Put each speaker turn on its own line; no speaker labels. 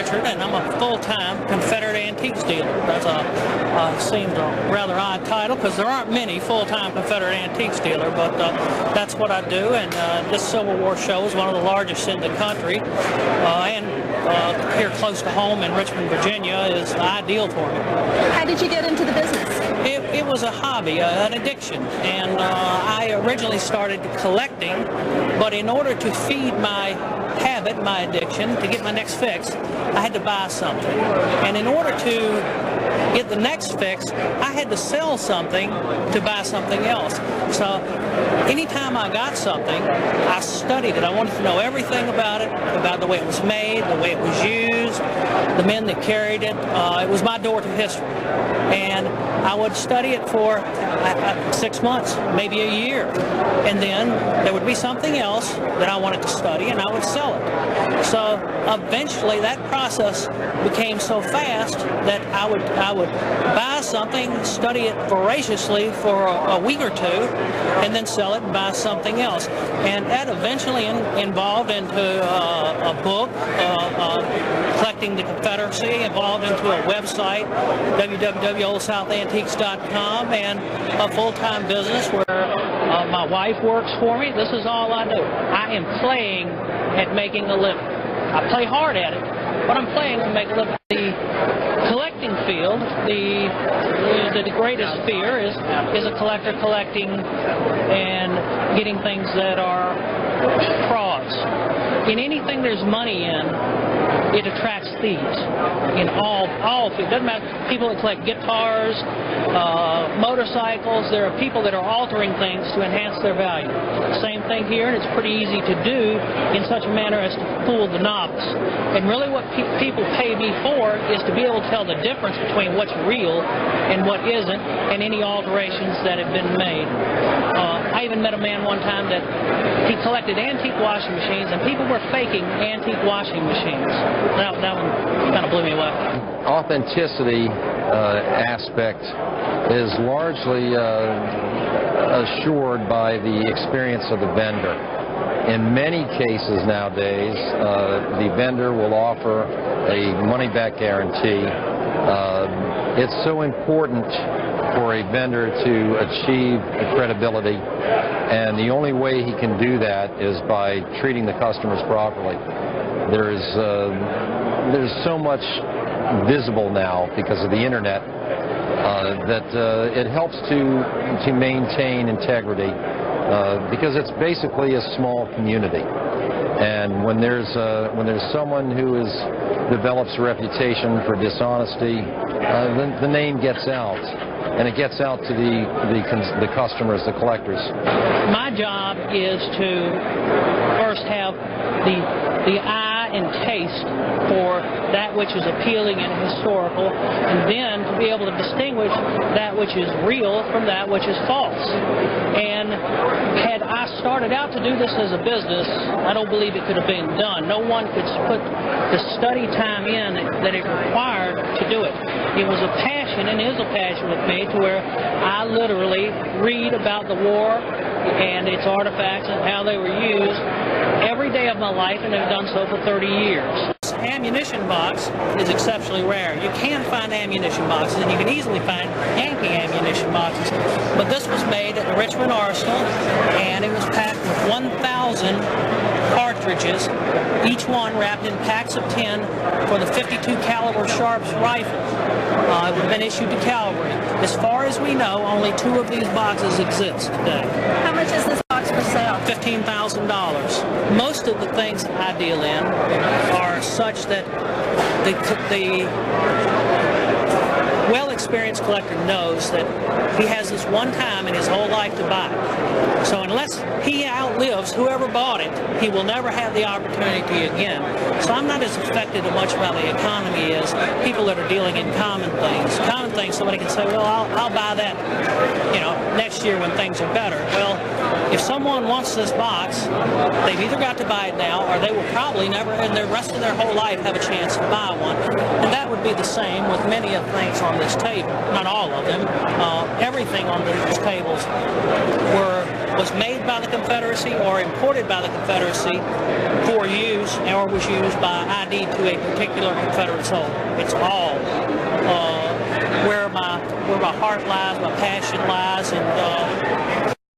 Pritchard, and I'm a full-time Confederate antiques dealer. That seems a rather odd title because there aren't many full-time Confederate antiques dealer, but that's what I do. And this Civil War show is one of the largest in the country, and here close to home in Richmond, Virginia, is ideal for me.
How did you get into the business?
It was a hobby, an addiction, and I originally started collecting, but in order to feed my habit, my addiction, to get my next fix, I had to buy something. And in order to get the next fix, I had to sell something to buy something else. So anytime I got something, I studied it. I wanted to know everything about it, about the way it was made, the way it was used, the men that carried it. It was my door to history. And I would study it for 6 months, maybe a year. And then there would be something else that I wanted to study, and I would sell it. So eventually that process became so fast that I would buy something, study it voraciously for a week or two, and then sell it and buy something else. And that eventually involved into a book, collecting the Confederacy, involved into a website, www.oldsouthantiques.com, and a full-time business where my wife works for me. This is all I do. I am playing at making a living. I play hard at it, but I'm playing to make a living. The collecting field, the greatest fear is a collector collecting and getting things that are frauds. In anything there's money in, it attracts thieves. In all fields. It doesn't matter. People that collect guitars, motorcycles, there are people that are altering things to enhance their value. Same thing here, and it's pretty easy to do in such a manner as to fool the novice. And really what people pay me for is to be able to tell the difference between what's real and what isn't, and any alterations that have been made. I even met a man one time that he collected antique washing machines, and people were faking antique washing machines. That one kind of blew me away.
Authenticity aspect is largely assured by the experience of the vendor. In many cases nowadays, the vendor will offer a money-back guarantee. It's so important for a vendor to achieve credibility, and the only way he can do that is by treating the customers properly. There's so much visible now because of the internet that it helps to maintain integrity because it's basically a small community. And when there's someone who develops a reputation for dishonesty, the name gets out, and it gets out to the customers, the collectors.
My job is to first have the eye and taste for that which is appealing and historical, and then to be able to distinguish that which is real from that which is false. And had I started out to do this as a business, I don't believe it could have been done. No one could put the study time in that it required to do it. It was a passion, and is a passion with me, to where I literally read about the war and its artifacts and how they were used every day of my life, and have done so for 30 years. This ammunition box is exceptionally rare. You can find ammunition boxes, and you can easily find Yankee ammunition boxes, but this was made at the Richmond Arsenal, and it was packed with 1,000 cartridges, each one wrapped in packs of 10 for the .52 caliber Sharps rifle. It would have been issued to cavalry. As far as we know, only 2 of these boxes exist today.
How much is this box for sale?
$15,000. Most of the things I deal in are such that the well-experienced collector knows that he has this one time in his whole life to buy it. So unless he outlives whoever bought it, he will never have the opportunity again. So I'm not as affected much by the economy as people that are dealing in common things. Common things, somebody can say, well, I'll buy that, next year when things are better. Well, if someone wants this box, they've either got to buy it now, or they will probably never, in the rest of their whole life, have a chance to buy one. And that would be the same with many of the things on this table. Not all of them. Everything on these tables were was made by the Confederacy or imported by the Confederacy for use or was used by ID to a particular Confederate soldier. It's all where my heart lies, my passion lies, and